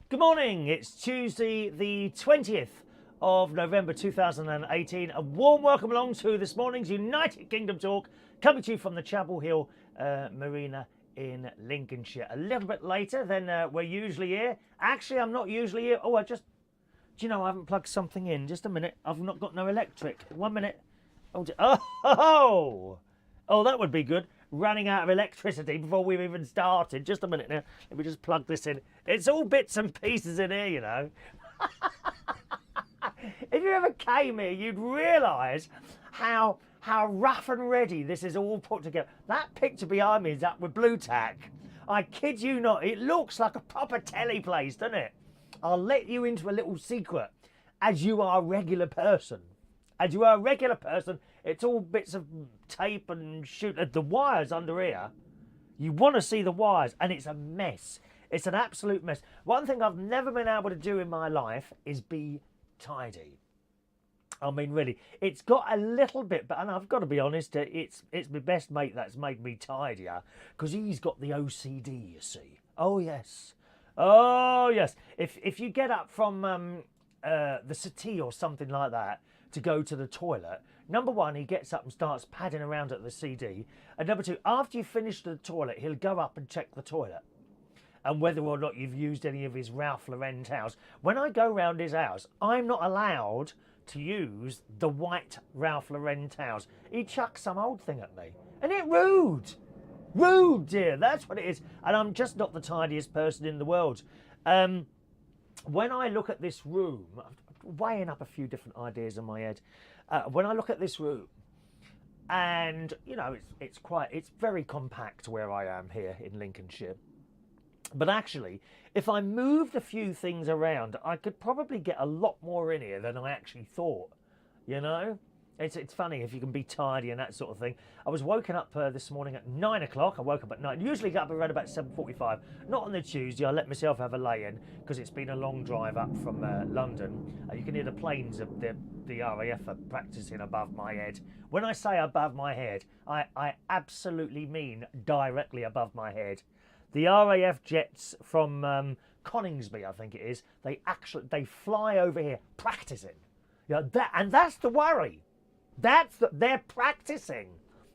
Good morning, it's Tuesday the 20th of November 2018. A warm welcome along to this morning's United Kingdom Talk, coming to you from the Chapel Hill Marina in Lincolnshire. A little bit later than we're usually here. Actually, I'm not usually here. Oh, do you know, I haven't plugged something in. Just a minute, I've not got no electric. 1 minute. Oh, that would be good. Running out of electricity before we've even started. Just a minute now. Let me just plug this in. It's all bits and pieces in here, you know. If you ever came here, you'd realise how rough and ready this is all put together. That picture behind me is up with blue tack. I kid you not. It looks like a proper telly place, doesn't it? I'll let you into a little secret. As you are a regular person. It's all bits of tape and shoot. The wires under here, you want to see the wires, and it's a mess. It's an absolute mess. One thing I've never been able to do in my life is be tidy. I mean, really, it's got a little bit, but and I've got to be honest, it's my best mate that's made me tidier, because he's got the OCD, you see. Oh, yes. If you get up from the settee or something like that, to go to the toilet, number one, he gets up and starts padding around at the CD, and number two, after you finish the toilet, he'll go up and check the toilet and whether or not you've used any of his Ralph Lauren towels. When I go round his house, I'm not allowed to use the white Ralph Lauren towels. He chucks some old thing at me, and it's rude, dear, that's what it is. And I'm just not the tidiest person in the world. When I look at this room, weighing up a few different ideas in my head. When I look at this room, and you know, it's very compact where I am here in Lincolnshire. But actually, if I moved a few things around, I could probably get a lot more in here than I actually thought. You know, it's funny if you can be tidy and that sort of thing. I was woken up this morning at 9 o'clock. I woke up at 9. Usually get up around about 7:45. Not on the Tuesday. I let myself have a lay-in because it's been a long drive up from London. You can hear the planes of the RAF are practising above my head. When I say above my head, I absolutely mean directly above my head. The RAF jets from Coningsby, I think it is, they fly over here practising. You know, that's the worry. They're practising.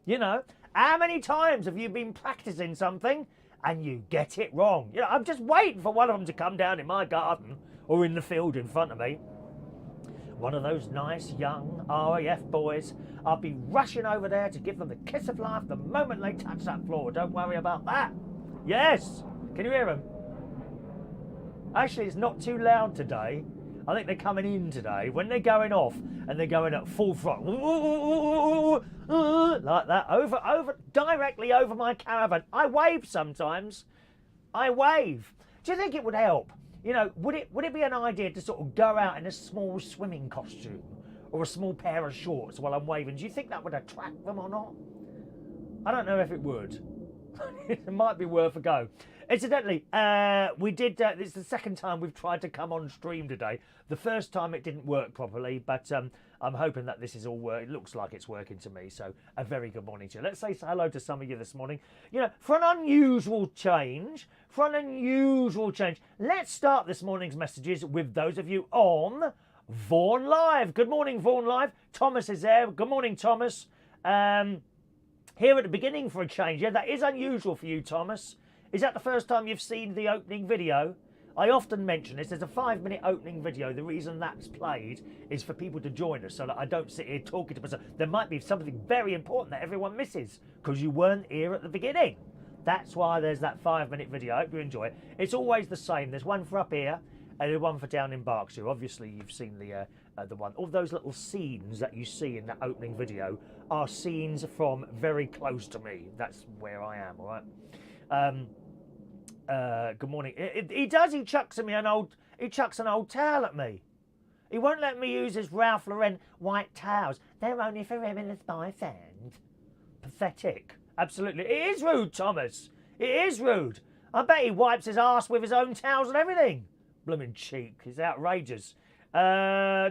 You know, how many times have you been practising something and you get it wrong? You know, I'm just waiting for one of them to come down in my garden or in the field in front of me. One of those nice young RAF boys. I'll be rushing over there to give them the kiss of life the moment they touch that floor. Don't worry about that. Yes. Can you hear them? Actually, it's not too loud today. I think they're coming in today. When they're going off and they're going at full throttle, like that, directly over my caravan. I wave sometimes. I wave. Do you think it would help? You know, would it be an idea to sort of go out in a small swimming costume or a small pair of shorts while I'm waving? Do you think that would attract them or not? I don't know if it would. It might be worth a go. Incidentally, we did. It's the second time we've tried to come on stream today. The first time it didn't work properly, but I'm hoping that this is all work. It looks like it's working to me. So a very good morning to you. Let's say hello to some of you this morning. You know, for an unusual change, let's start this morning's messages with those of you on Vaughan Live. Good morning, Vaughan Live. Thomas is there. Good morning, Thomas. Here at the beginning for a change. Yeah, that is unusual for you, Thomas. Is that the first time you've seen the opening video? I often mention this. There's a 5-minute opening video. The reason that's played is for people to join us so that I don't sit here talking to myself. There might be something very important that everyone misses because you weren't here at the beginning. That's why there's that 5-minute video. I hope you enjoy it. It's always the same. There's one for up here and there's one for down in Berkshire. Obviously, you've seen the one. All those little scenes that you see in that opening video are scenes from very close to me. That's where I am, all right? Good morning. He chucks an old towel at me. He won't let me use his Ralph Lauren white towels. They're only for him and his boyfriend. Pathetic. Absolutely. It is rude, Thomas. It is rude. I bet he wipes his arse with his own towels and everything. Blooming cheek. It's outrageous. Oh,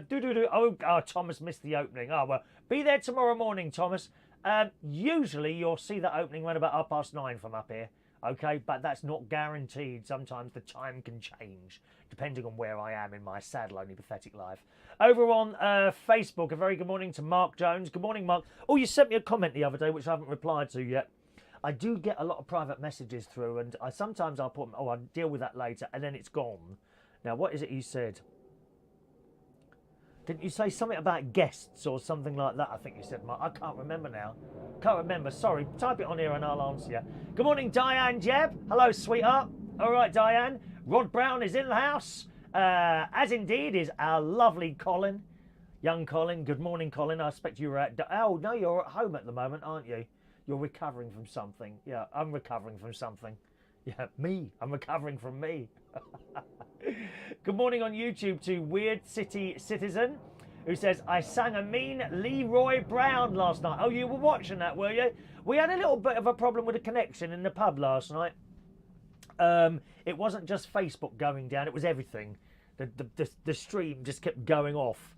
Thomas missed the opening. Oh, well, be there tomorrow morning, Thomas. Usually you'll see that opening around about 9:30 from up here. Okay, but that's not guaranteed. Sometimes the time can change depending on where I am in my sad, lonely, pathetic life. Over on Facebook, a very good morning to Mark Jones. Good morning, Mark. Oh, you sent me a comment the other day, which I haven't replied to yet. I do get a lot of private messages through, and sometimes I'll put, I'll deal with that later, and then it's gone. Now, what is it you said? Didn't you say something about guests or something like that? I think you said, Mark. I can't remember now. Can't remember. Sorry. Type it on here and I'll answer you. Good morning, Diane Jeb. Hello, sweetheart. All right, Diane. Rod Brown is in the house, as indeed is our lovely Colin. Young Colin. Good morning, Colin. I expect you were at... Oh, no, you're at home at the moment, aren't you? You're recovering from something. Yeah, I'm recovering from something. Yeah, me. I'm recovering from me. Good morning on YouTube to Weird City Citizen, who says, I sang a mean Leroy Brown last night. Oh, you were watching that, were you? We had a little bit of a problem with the connection in the pub last night. It wasn't just Facebook going down, it was everything. The stream just kept going off,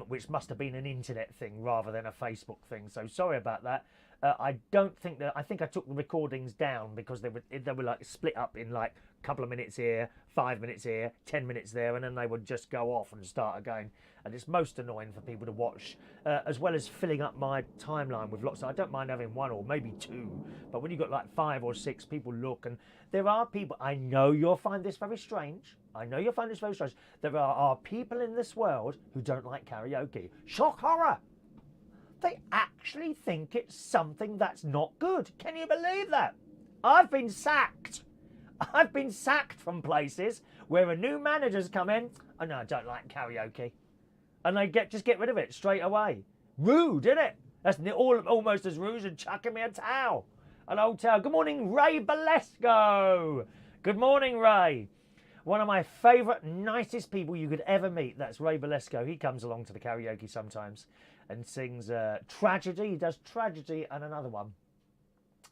which must have been an internet thing rather than a Facebook thing. So sorry about that. I don't think that. I think I took the recordings down because they were like split up in like a couple of minutes here, 5 minutes here, 10 minutes there, and then they would just go off and start again. And it's most annoying for people to watch, as well as filling up my timeline with lots. I don't mind having one or maybe two, but when you've got like 5 or 6 people look, and there are people. I know you'll find this very strange. I know you'll find this very strange. There are people in this world who don't like karaoke. Shock horror. They actually think it's something that's not good. Can you believe that? I've been sacked. I've been sacked from places where a new manager's come in. Oh no, I don't like karaoke. And they just get rid of it straight away. Rude, isn't it? That's almost as rude as chucking me a towel. An old towel. Good morning, Ray Balesco. Good morning, Ray. One of my favourite, nicest people you could ever meet. That's Ray Balesco. He comes along to the karaoke sometimes and sings Tragedy. He does Tragedy and another one.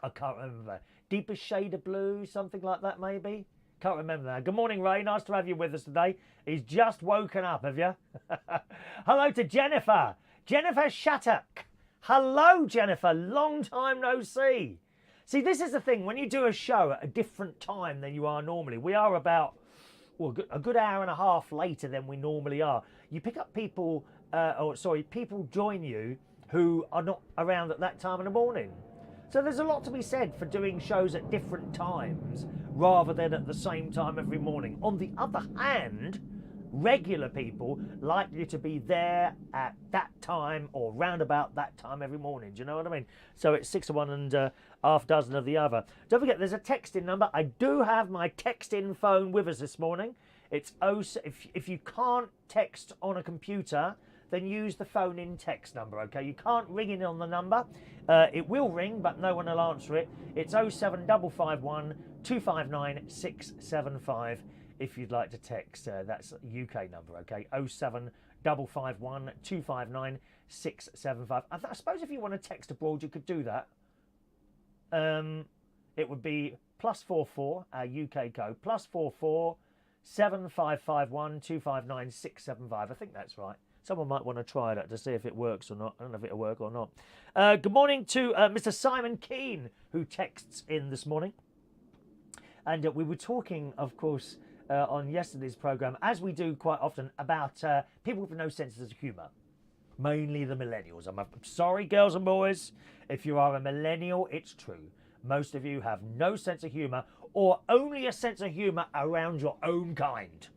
I can't remember. Deepest Shade of Blue, something like that maybe. Can't remember that. Good morning, Ray. Nice to have you with us today. He's just woken up, have you? Hello to Jennifer. Jennifer Shattuck. Hello, Jennifer. Long time no see. See, this is the thing. When you do a show at a different time than you are normally, we are about a good hour and a half later than we normally are. You pick up people... people join you who are not around at that time in the morning. So there's a lot to be said for doing shows at different times rather than at the same time every morning. On the other hand, regular people like you to be there at that time or round about that time every morning. Do you know what I mean? So it's 6 of one and half dozen of the other. Don't forget, there's a texting number. I do have my text-in phone with us this morning. It's if you can't text on a computer, then use the phone in text number, okay? You can't ring in on the number. It will ring, but no one will answer it. It's 07551 259 675 if you'd like to text. That's a UK number, okay? 07551 259 675. I suppose if you want to text abroad, you could do that. It would be +44, our UK code, +44 7551 259 675. I think that's right. Someone might want to try that to see if it works or not. I don't know if it'll work or not. Good morning to Mr. Simon Keane, who texts in this morning. And we were talking, of course, on yesterday's programme, as we do quite often, about people with no sense of humour. Mainly the millennials. I'm sorry, girls and boys. If you are a millennial, it's true. Most of you have no sense of humour, or only a sense of humour around your own kind.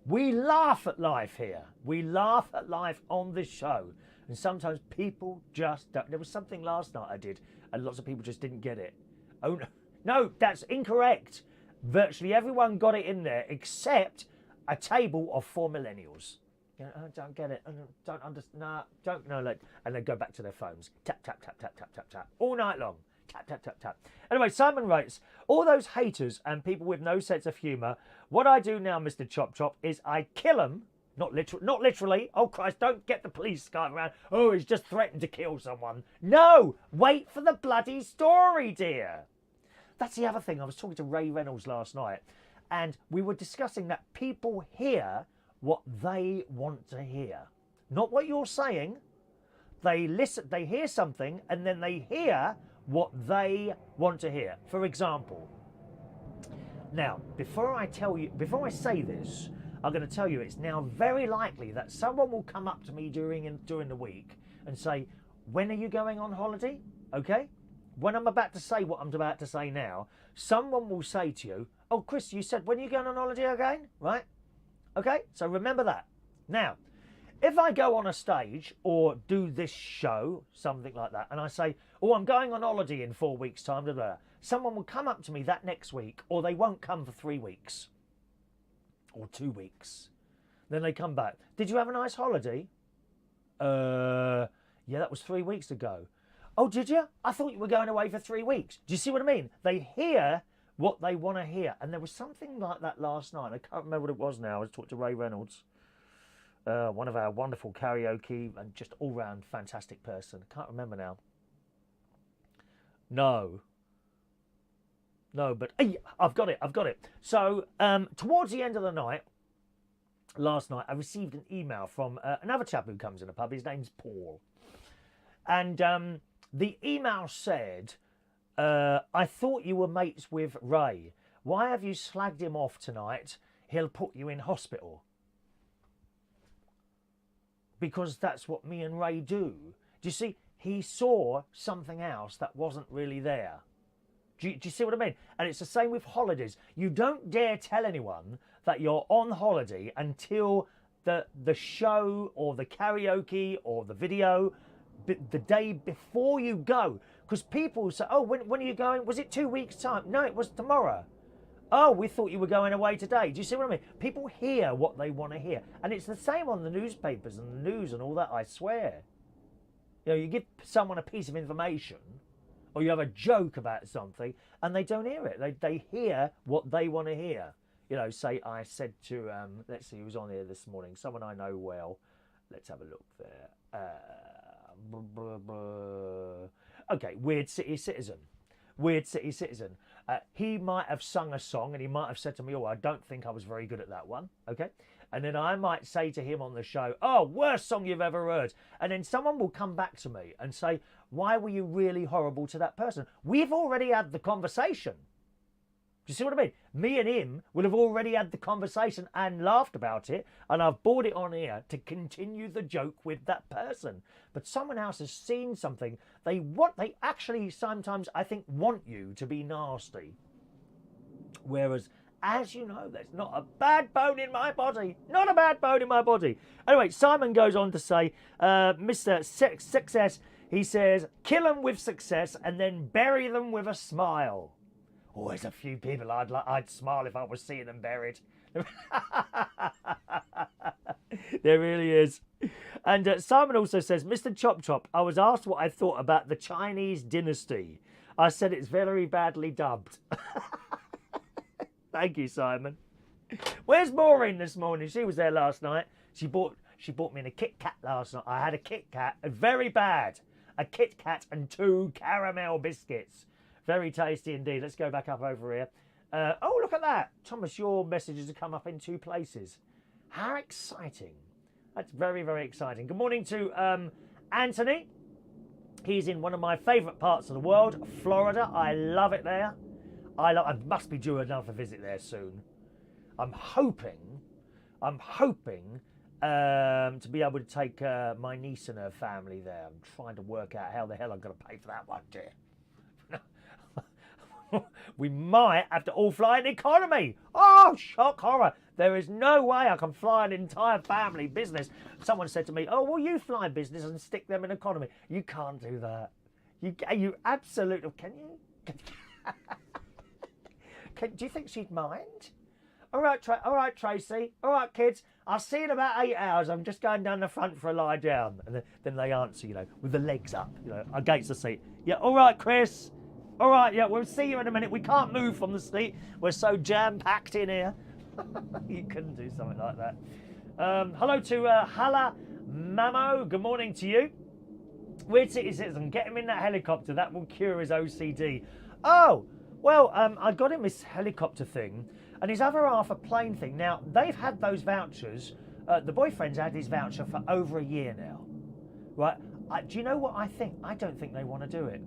We laugh at life here. We laugh at life on this show. And sometimes people just don't. There was something last night I did, and lots of people just didn't get it. Oh, no, that's incorrect. Virtually everyone got it in there, except a table of 4 millennials. You know, I don't get it. I don't understand. Nah, don't know. Like, and they go back to their phones. Tap, tap, tap, tap, tap, tap, tap. All night long. Tap, tap, tap, tap. Anyway, Simon writes, all those haters and people with no sense of humour, what I do now, Mr. Chop Chop, is I kill them. Not literally. Oh, Christ, don't get the police going around. Oh, he's just threatened to kill someone. No, wait for the bloody story, dear. That's the other thing. I was talking to Ray Reynolds last night, and we were discussing that people hear what they want to hear. Not what you're saying. They listen, they hear something, and then they hear what they want to hear. For example, now, before I say this, I'm going to tell you it's now very likely that someone will come up to me during the week and say, when are you going on holiday? Okay? When I'm about to say what I'm about to say now, someone will say to you, oh, Chris, you said, when are you going on holiday again? Right? Okay? So remember that. Now, if I go on a stage or do this show, something like that, and I say, oh, I'm going on holiday in 4 weeks' time, blah, blah, blah, someone will come up to me that next week, or they won't come for 3 weeks or 2 weeks. Then they come back. Did you have a nice holiday? Yeah, that was 3 weeks ago. Oh, did you? I thought you were going away for 3 weeks. Do you see what I mean? They hear what they want to hear. And there was something like that last night. I can't remember what it was now. I was talking to Ray Reynolds, one of our wonderful karaoke and just all-round fantastic person. I can't remember now. No, but hey, I've got it. So towards the end of the night, last night, I received an email from another chap who comes in the pub. His name's Paul. And the email said, I thought you were mates with Ray. Why have you slagged him off tonight? He'll put you in hospital. Because that's what me and Ray do. Do you see? He saw something else that wasn't really there. Do you see what I mean? And it's the same with holidays. You don't dare tell anyone that you're on holiday until the show or the karaoke or the video, the day before you go. Because people say, oh, when are you going? Was it 2 weeks' time? No, it was tomorrow. Oh, we thought you were going away today. Do you see what I mean? People hear what they want to hear. And it's the same on the newspapers and the news and all that, I swear. You know, you give someone a piece of information or you have a joke about something and they don't hear it. They hear what they want to hear. You know, say I said to, let's see, who was on here this morning? Someone I know well. Let's have a look there. Okay, Weird City Citizen. He might have sung a song and he might have said to me, oh, I don't think I was very good at that one. Okay. And then I might say to him on the show, oh, worst song you've ever heard. And then someone will come back to me and say, why were you really horrible to that person? We've already had the conversation. Do you see what I mean? Me and him will have already had the conversation and laughed about it. And I've brought it on here to continue the joke with that person. But someone else has seen something. They actually sometimes, I think, want you to be nasty. Whereas, as you know, there's not a bad bone in my body. Not a bad bone in my body. Anyway, Simon goes on to say, Mr. Success, he says, kill them with success and then bury them with a smile. Oh, there's a few people I'd smile if I was seeing them buried. There really is. And Simon also says, Mr. Chop Chop, I was asked what I thought about the Chinese dynasty. I said it's very badly dubbed. Thank you, Simon. Where's Maureen this morning? She was there last night. She bought me a Kit Kat last night. I had a Kit Kat, very bad. A Kit Kat and 2 caramel biscuits. Very tasty indeed. Let's go back up over here. Oh, look at that. Thomas, your messages have come up in 2 places. How exciting. That's very, very exciting. Good morning to Anthony. He's in one of my favourite parts of the world, Florida. I love it there. I must be due another visit there soon. I'm hoping to be able to take my niece and her family there. I'm trying to work out how the hell I'm going to pay for that one, dear. We might have to all fly in economy. Oh, shock horror. There is no way I can fly an entire family business. Someone said to me, oh, well, you fly business and stick them in economy. You can't do that. You absolutely... Can you? Do you think she'd mind? All right, Tracy. All right, kids. I'll see you in about 8 hours. I'm just going down the front for a lie down. And then they answer, you know, with the legs up, you know, against the seat. Yeah, all right, Chris. All right, yeah, we'll see you in a minute. We can't move from the seat. We're so jam-packed in here. You couldn't do something like that. Hello to Hala Mamo. Good morning to you. Weird City Citizen. Get him in that helicopter. That will cure his OCD. Oh, well, I got him this helicopter thing and his other half a plane thing. Now, they've had those vouchers. The boyfriend's had his voucher for over a year now. Right? Do you know what I think? I don't think they want to do it.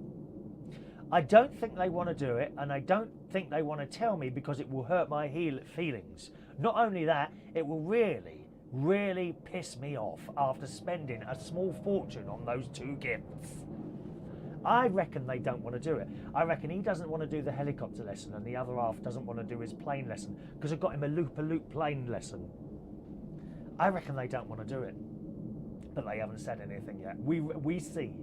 I don't think they want to do it, and I don't think they want to tell me because it will hurt my feelings. Not only that, it will really, really piss me off after spending a small fortune on those 2 gifts. I reckon they don't want to do it. I reckon he doesn't want to do the helicopter lesson and the other half doesn't want to do his plane lesson because I've got him a loop plane lesson. I reckon they don't want to do it. But they haven't said anything yet. We see.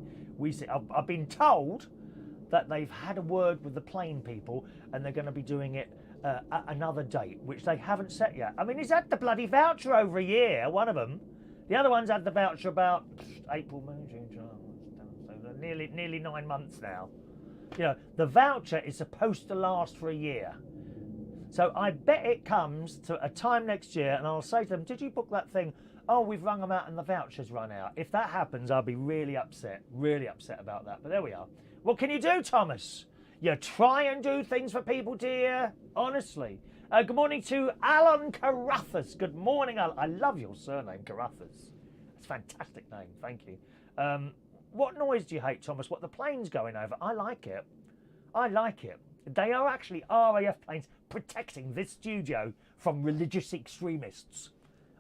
I've been told that they've had a word with the plane people and they're going to be doing it at another date, which they haven't set yet. I mean, he's had the bloody voucher over a year, one of them. The other one's had the voucher about April, May, June, July, so nearly 9 months now. You know, the voucher is supposed to last for a year. So I bet it comes to a time next year and I'll say to them, did you book that thing? Oh, we've rung them out and the voucher's run out. If that happens, I'll be really upset about that. But there we are. What can you do, Thomas? You try and do things for people, dear. Honestly. Good morning to Alan Carruthers. Good morning, Alan. I love your surname, Carruthers. It's a fantastic name. Thank you. What noise do you hate, Thomas? What, the plane's going over? I like it. I like it. They are actually RAF planes protecting this studio from religious extremists.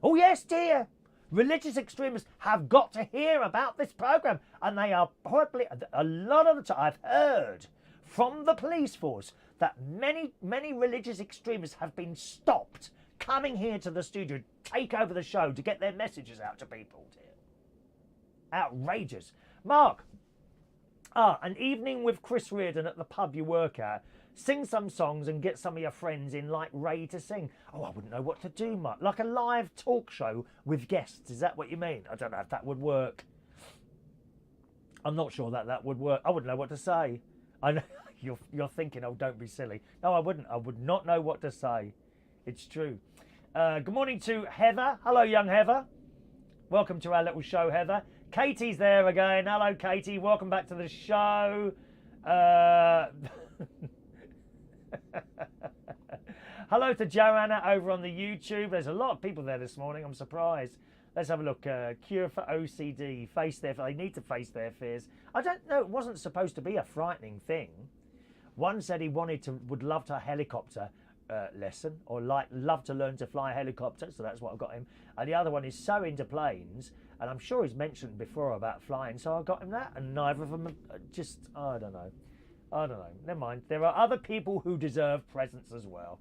Oh, yes, dear. Religious extremists have got to hear about this programme, and they are probably, a lot of the time, I've heard from the police force that many religious extremists have been stopped coming here to the studio to take over the show to get their messages out to people, dear. Outrageous. Mark, an evening with Chris Reardon at the pub you work at. Sing some songs and get some of your friends in like Ray to sing. Oh, I wouldn't know what to do, Mark. Like a live talk show with guests. Is that what you mean? I don't know if that would work. I'm not sure that would work. I wouldn't know what to say. I know you're thinking, oh, don't be silly. No, I wouldn't. I would not know what to say. It's true. Good morning to Heather. Hello, young Heather. Welcome to our little show, Heather. Katie's there again. Hello, Katie. Welcome back to the show. Hello to Joanna over on the YouTube. There's a lot of people there this morning. I'm surprised. Let's have a look. Cure for OCD. They need to face their fears. I don't know. It wasn't supposed to be a frightening thing. One said he would love to helicopter lesson or love to learn to fly a helicopter. So that's what I got him. And the other one is so into planes. And I'm sure he's mentioned before about flying. So I got him that. And neither of them just, I don't know. Never mind. There are other people who deserve presents as well.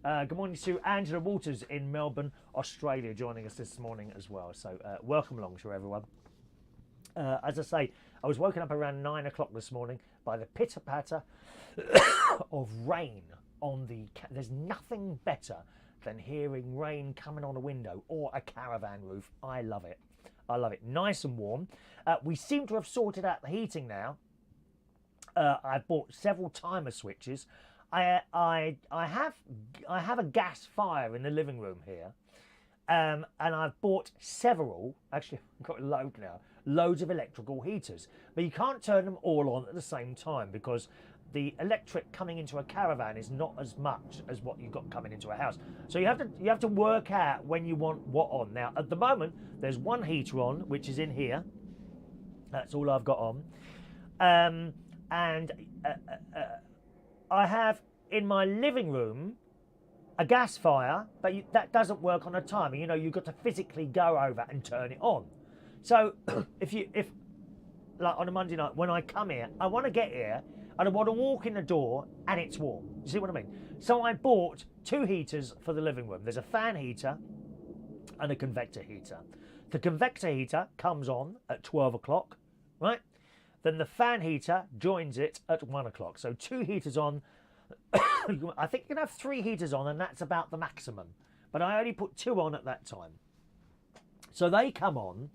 Good morning to Angela Walters in Melbourne, Australia, joining us this morning as well. So welcome along to everyone. As I say, I was woken up around 9 o'clock this morning by the pitter-patter of rain on the... There's nothing better than hearing rain coming on a window or a caravan roof. I love it. I love it. Nice and warm. We seem to have sorted out the heating now. I bought several timer switches. I have a gas fire in the living room here, and I've bought several. Actually, I've got a load now. Loads of electrical heaters, but you can't turn them all on at the same time because the electric coming into a caravan is not as much as what you've got coming into a house. So you have to work out when you want what on. Now, at the moment, there's one heater on, which is in here. That's all I've got on. And I have in my living room a gas fire, but that doesn't work on a timer. You know, you've got to physically go over and turn it on. So if like on a Monday night when I come here, I want to get here and I want to walk in the door and it's warm. You see what I mean? So I bought 2 heaters for the living room. There's a fan heater and a convector heater. The convector heater comes on at 12 o'clock, right? Then the fan heater joins it at 1 o'clock. So 2 heaters on. I think you can have 3 heaters on and that's about the maximum. But I only put 2 on at that time. So they come on.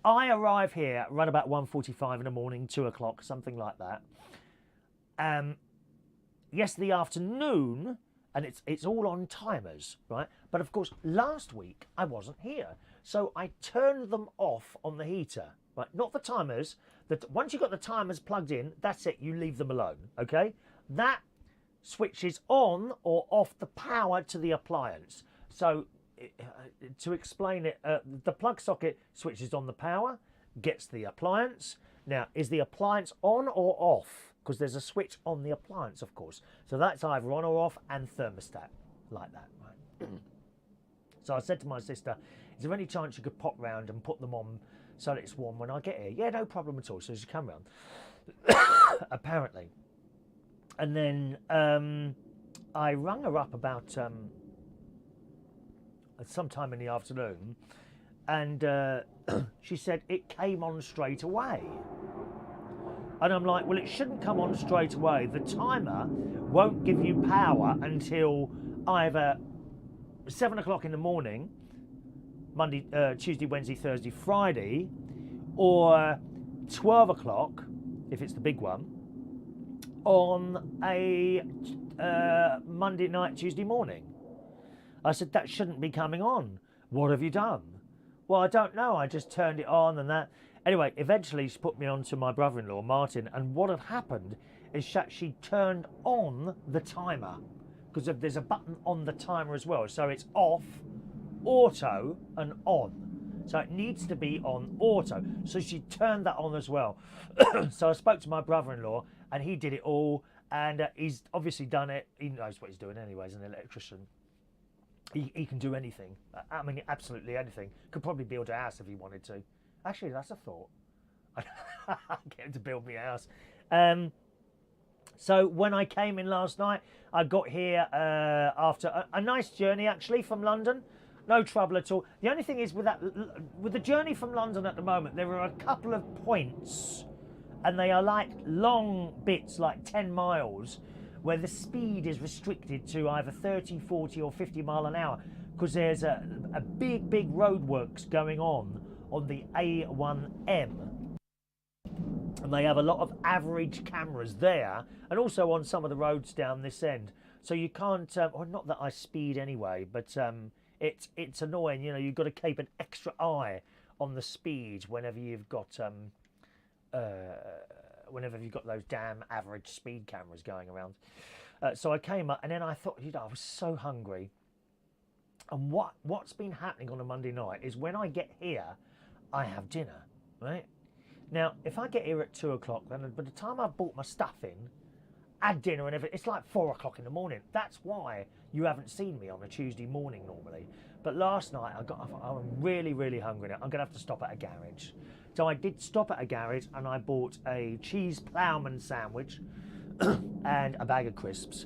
I arrive here around about 1:45 in the morning, 2 o'clock, something like that. Yesterday afternoon, and it's all on timers, right? But of course, last week I wasn't here. So I turned them off on the heater, right? Not the timers. Once you've got the timers plugged in, that's it. You leave them alone, okay? That switches on or off the power to the appliance. So to explain it, the plug socket switches on the power, gets the appliance. Now, is the appliance on or off? because there's a switch on the appliance, of course. So that's either on or off, and thermostat, like that, right? So I said to my sister, is there any chance you could pop round and put them on so that it's warm when I get here? Yeah, no problem at all. So she came round, apparently. And then I rang her up about sometime in the afternoon, and she said it came on straight away. And I'm like, well, it shouldn't come on straight away. The timer won't give you power until either 7 o'clock in the morning, Monday, Tuesday, Wednesday, Thursday, Friday, or 12 o'clock, if it's the big one, on a Monday night, Tuesday morning. I said, that shouldn't be coming on. What have you done? Well, I don't know. I just turned it on and that. Anyway, eventually she put me on to my brother-in-law, Martin, and what had happened is that she turned on the timer, because there's a button on the timer as well. So it's off, auto, and on. So it needs to be on auto. So she turned that on as well. So I spoke to my brother-in-law, and he did it all, and he's obviously done it. He knows what he's doing anyway, as an electrician. He can do anything. I mean, absolutely anything. Could probably build a house if he wanted to. Actually, that's a thought. Get him to build me a house. So when I came in last night, I got here after a nice journey, actually, from London. No trouble at all. The only thing is with the journey from London at the moment, there are a couple of points, and they are like long bits, like 10 miles, where the speed is restricted to either 30, 40 or 50 mile an hour, because there's a big roadworks going on the A1M. And they have a lot of average cameras there, and also on some of the roads down this end. So you can't, or not that I speed anyway, but it's annoying. You know, you've got to keep an extra eye on the speed whenever you've got those damn average speed cameras going around. So I came up, and then I thought, you know, I was so hungry. And what's been happening on a Monday night is when I get here, I have dinner, right? Now, if I get here at 2 o'clock, then by the time I've bought my stuff in, had dinner and everything, it's like 4 o'clock in the morning. That's why you haven't seen me on a Tuesday morning normally. But last night, I'm really hungry now. I'm going to have to stop at a garage. So I did stop at a garage, and I bought a cheese ploughman sandwich and a bag of crisps.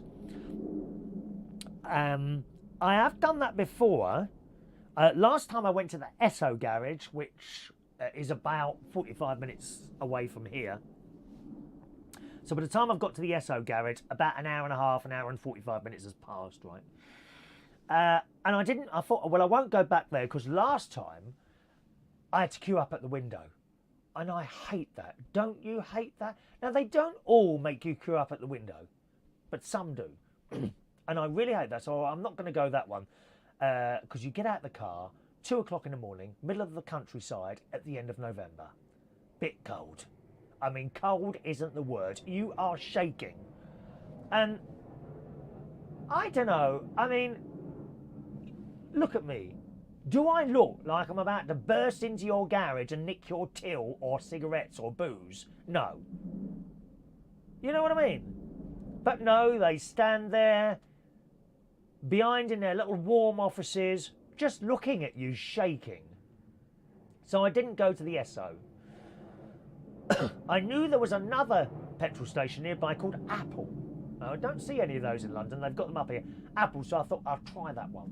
I have done that before. Last time I went to the Esso garage, which is about 45 minutes away from here. So by the time I've got to the Esso garage, about an hour and a half, an hour and 45 minutes has passed, right? And I thought, well, I won't go back there, because last time I had to queue up at the window. And I hate that. Don't you hate that? Now, they don't all make you queue up at the window, but some do. And I really hate that, so I'm not going to go that one. Because you get out the car, 2 o'clock in the morning, middle of the countryside at the end of November. Bit cold. I mean, cold isn't the word. You are shaking. And I don't know, I mean, look at me. Do I look like I'm about to burst into your garage and nick your till or cigarettes or booze? No. You know what I mean? But no, they stand there, behind in their little warm offices, just looking at you, shaking. So I didn't go to the Esso. I knew there was another petrol station nearby called Apple. I don't see any of those in London. They've got them up here. Apple, so I thought I'll try that one.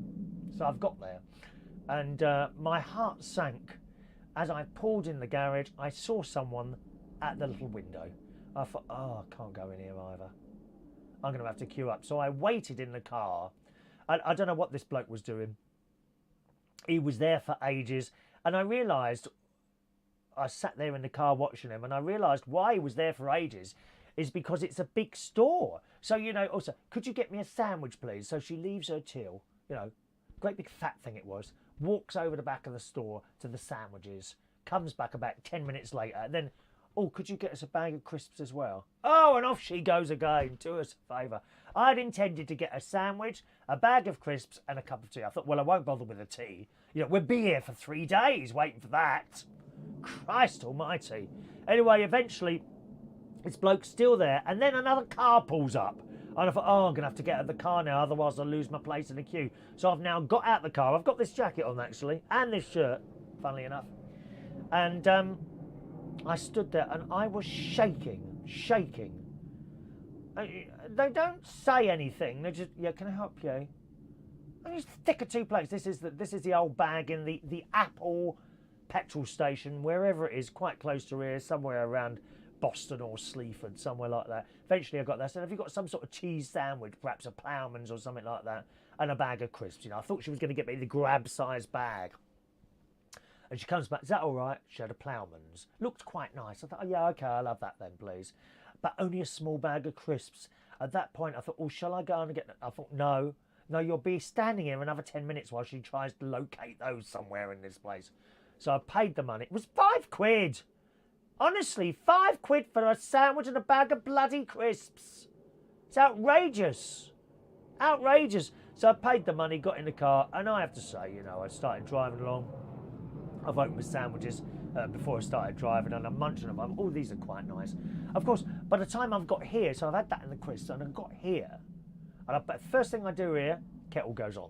So I've got there. And my heart sank. As I pulled in the garage, I saw someone at the little window. I thought, oh, I can't go in here either. I'm going to have to queue up. So I waited in the car. I don't know what this bloke was doing. He was there for ages. And I realised, I sat there in the car watching him, and I realised why he was there for ages is because it's a big store. So, you know, also, could you get me a sandwich, please? So she leaves her till, you know, great big fat thing it was, walks over the back of the store to the sandwiches, comes back about 10 minutes later, and then, oh, could you get us a bag of crisps as well? Oh, and off she goes again, do us a favour. I'd intended to get a sandwich, a bag of crisps, and a cup of tea. I thought, well, I won't bother with the tea. You know, we'll be here for 3 days waiting for that. Christ almighty. Anyway, eventually, This bloke's still there, and then another car pulls up. And I thought, oh, I'm going to have to get out of the car now, otherwise I'll lose my place in the queue. So I've now got out of the car. I've got this jacket on, actually, and this shirt, funnily enough. And I stood there, and I was shaking. They don't say anything. They just, yeah, can I help you? And you stick of two plates. This is the old bag in the Apple petrol station, wherever it is, quite close to here, somewhere around Boston or Sleaford, somewhere like that. Eventually I got there. I said, have you got some sort of cheese sandwich, perhaps a Ploughman's or something like that, and a bag of crisps? You know, I thought she was going to get me the grab size bag. And she comes back, is that all right? She had a Ploughman's. Looked quite nice. I thought, oh, yeah, okay, I'll have that then, please. But only a small bag of crisps. At that point, I thought, oh, shall I go and get... I thought, no, you'll be standing here another 10 minutes while she tries to locate those somewhere in this place. So I paid the money. It was £5. Honestly, £5 for a sandwich and a bag of bloody crisps. It's outrageous. Outrageous. So I paid the money, got in the car, and I have to say, you know, I started driving along. I've opened the sandwiches before I started driving, and I'm munching them. Oh, these are quite nice. Of course, by the time I've got here, so I've had that in the crisps, and I've got here, and first thing I do here, kettle goes on.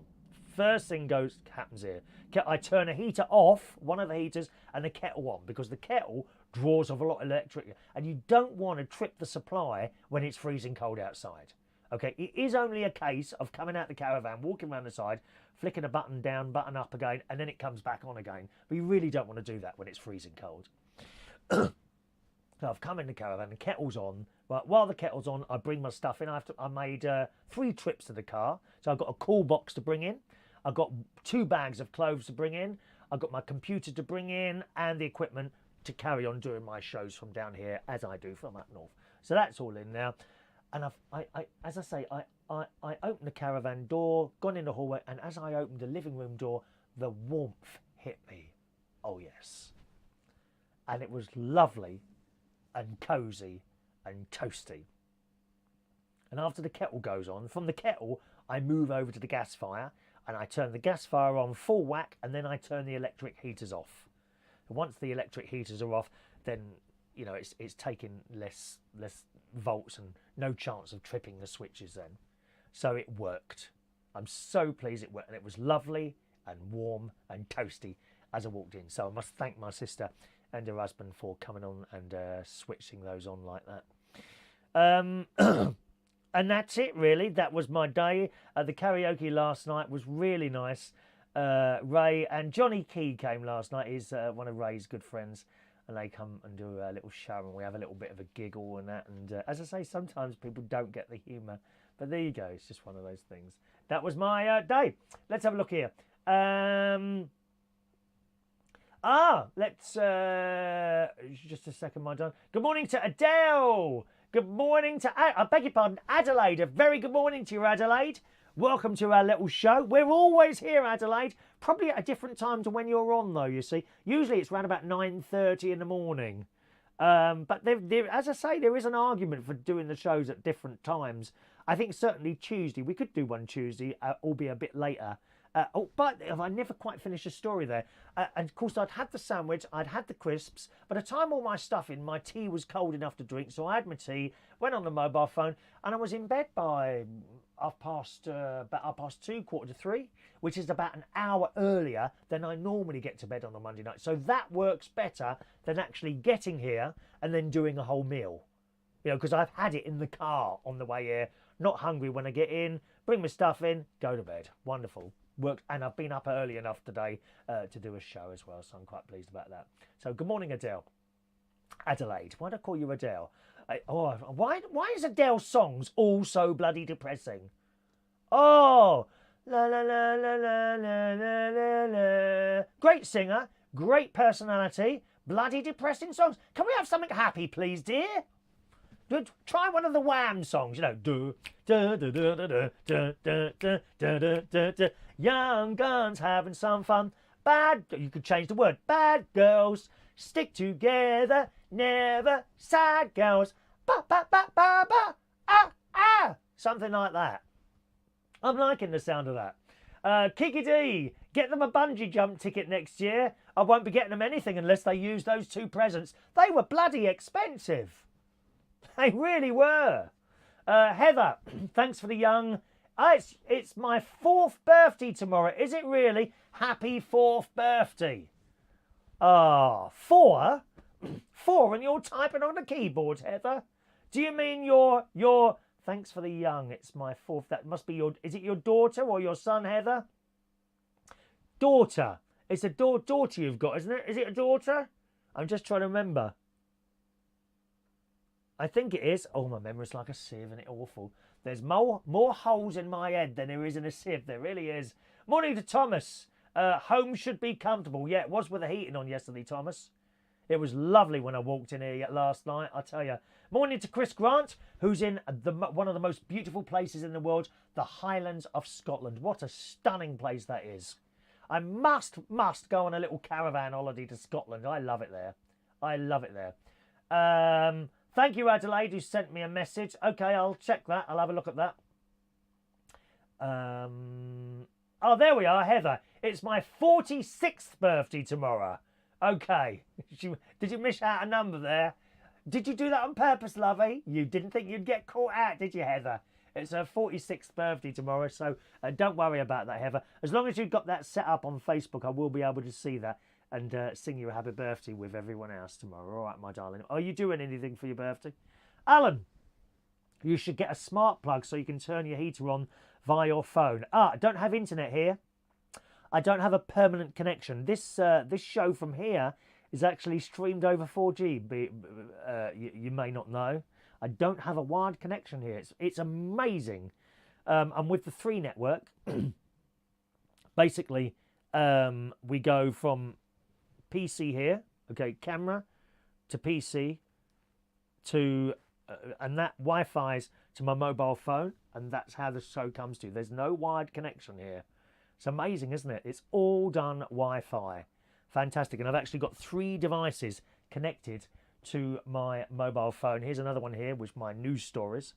First thing happens here. I turn a heater off, one of the heaters, and the kettle on, because the kettle draws off a lot of electric, and you don't want to trip the supply when it's freezing cold outside. Okay, it is only a case of coming out the caravan, walking around the side, flicking a button down, button up again, and then it comes back on again. But you really don't want to do that when it's freezing cold. So I've come in the caravan, the kettle's on. But while the kettle's on, I bring my stuff in. I made 3 trips to the car. So I've got a cool box to bring in. I've got 2 bags of clothes to bring in. I've got my computer to bring in and the equipment to carry on doing my shows from down here, as I do from up north. So that's all in now. And as I say, I opened the caravan door, gone in the hallway, and as I opened the living room door, the warmth hit me. Oh, yes. And it was lovely and cosy and toasty. And after the kettle goes on, from the kettle, I move over to the gas fire, and I turn the gas fire on full whack, and then I turn the electric heaters off. And once the electric heaters are off, then, you know, it's taking less volts and no chance of tripping the switches then. So it worked. I'm so pleased it worked, and it was lovely and warm and toasty as I walked in. So I must thank my sister and her husband for coming on and switching those on like that. And that's it, really. That was my day. The karaoke last night was really nice. Ray and Johnny Key came last night. He's one of Ray's good friends. And they come and do a little show, and we have a little bit of a giggle and that. And as I say, sometimes people don't get the humour. But there you go. It's just one of those things. That was my day. Let's have a look here. Let's... just a second, my darling. Good morning to Adel. Good morning to... I beg your pardon, Adelaide. A very good morning to you, Adelaide. Welcome to our little show. We're always here, Adelaide. Probably at a different time to when you're on, though, you see. Usually it's around about 9:30 in the morning. But as I say, there is an argument for doing the shows at different times. I think certainly Tuesday. We could do one Tuesday, albeit a bit later. But I never quite finished the story there. And of course, I'd had the sandwich, I'd had the crisps. By the time all my stuff in, my tea was cold enough to drink. So I had my tea, went on the mobile phone, and I was in bed by about 2:45, 2:45, which is about an hour earlier than I normally get to bed on a Monday night. So that works better than actually getting here and then doing a whole meal. You know, because I've had it in the car on the way here, not hungry when I get in, bring my stuff in, go to bed. Wonderful. Worked, and I've been up early enough today to do a show as well, so I'm quite pleased about that. So good morning, Adele. Adelaide. Why do I call you Adele? Why is Adele's songs all so bloody depressing? Oh, la la la la la la la la la. Great singer, great personality, bloody depressing songs. Can we have something happy, please, dear? Try one of the Wham songs, you know. Young guns having some fun. You could change the word. Bad girls stick together, never sad girls. Ba ba ba ba ba. Ah ah. Something like that. I'm liking the sound of that. Kiki D, get them a bungee jump ticket next year. I won't be getting them anything unless they use those 2 presents. They were bloody expensive. They really were. Heather, thanks for the young. It's my 4th birthday tomorrow. Is it really? Happy 4th birthday. Ah, 4? 4 and you're typing on the keyboard, Heather? Do you mean your... Thanks for the young. It's my 4th. That must be your... Is it your daughter or your son, Heather? Daughter. It's a daughter you've got, isn't it? Is it a daughter? I'm just trying to remember. I think it is. Oh, my memory's like a sieve, isn't it awful? There's more holes in my head than there is in a sieve. There really is. Morning to Thomas. Home should be comfortable. Yeah, it was with the heating on yesterday, Thomas. It was lovely when I walked in here last night, I tell you. Morning to Chris Grant, who's in one of the most beautiful places in the world, the Highlands of Scotland. What a stunning place that is. I must go on a little caravan holiday to Scotland. I love it there. I love it there. Thank you, Adelaide, who sent me a message. Okay, I'll check that. I'll have a look at that. Oh, there we are, Heather. It's my 46th birthday tomorrow. Okay. Did you miss out a number there? Did you do that on purpose, lovey? You didn't think you'd get caught out, did you, Heather? It's her 46th birthday tomorrow, so don't worry about that, Heather. As long as you've got that set up on Facebook, I will be able to see that and sing you a happy birthday with everyone else tomorrow. All right, my darling. Are you doing anything for your birthday? Alan, you should get a smart plug so you can turn your heater on via your phone. I don't have internet here. I don't have a permanent connection. This show from here is actually streamed over 4G. You may not know. I don't have a wired connection here. It's amazing. And with the 3 network, basically, we go from PC here, okay, camera to PC to, and that Wi-Fi's to my mobile phone, and that's how the show comes to. There's no wired connection here. It's amazing, isn't it? It's all done Wi-Fi. Fantastic. And I've actually got 3 devices connected to my mobile phone. Here's another one here, which my news stories.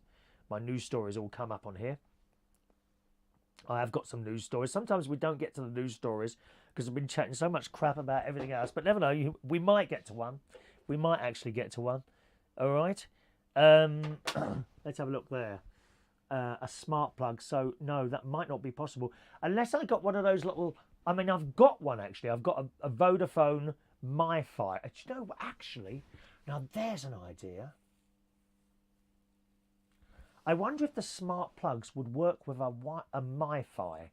My news stories all come up on here. I have got some news stories. Sometimes we don't get to the news stories because I've been chatting so much crap about everything else. But never know, we might get to one. We might actually get to one. All right. Let's have a look there. A smart plug. So no, that might not be possible unless I got one of those little. I mean, I've got one actually. I've got a Vodafone MiFi. You know, actually, now there's an idea. I wonder if the smart plugs would work with a MiFi.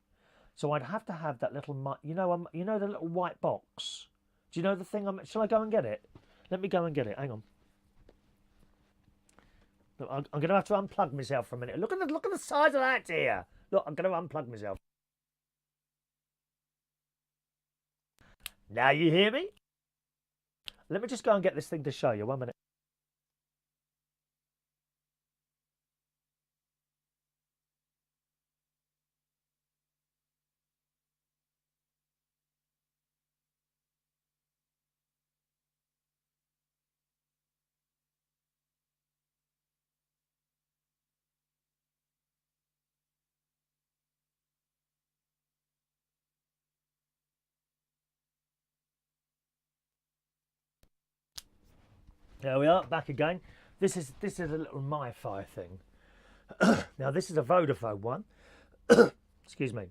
So I'd have to have that little, you know the little white box. Do you know the thing? Shall I go and get it? Let me go and get it. Hang on. Look, I'm going to have to unplug myself for a minute. Look at the size of that dear. Look, I'm going to unplug myself. Now you hear me? Let me just go and get this thing to show you. 1 minute. There we are, back again. This is a little MiFi thing. Now this is a Vodafone one. Excuse me.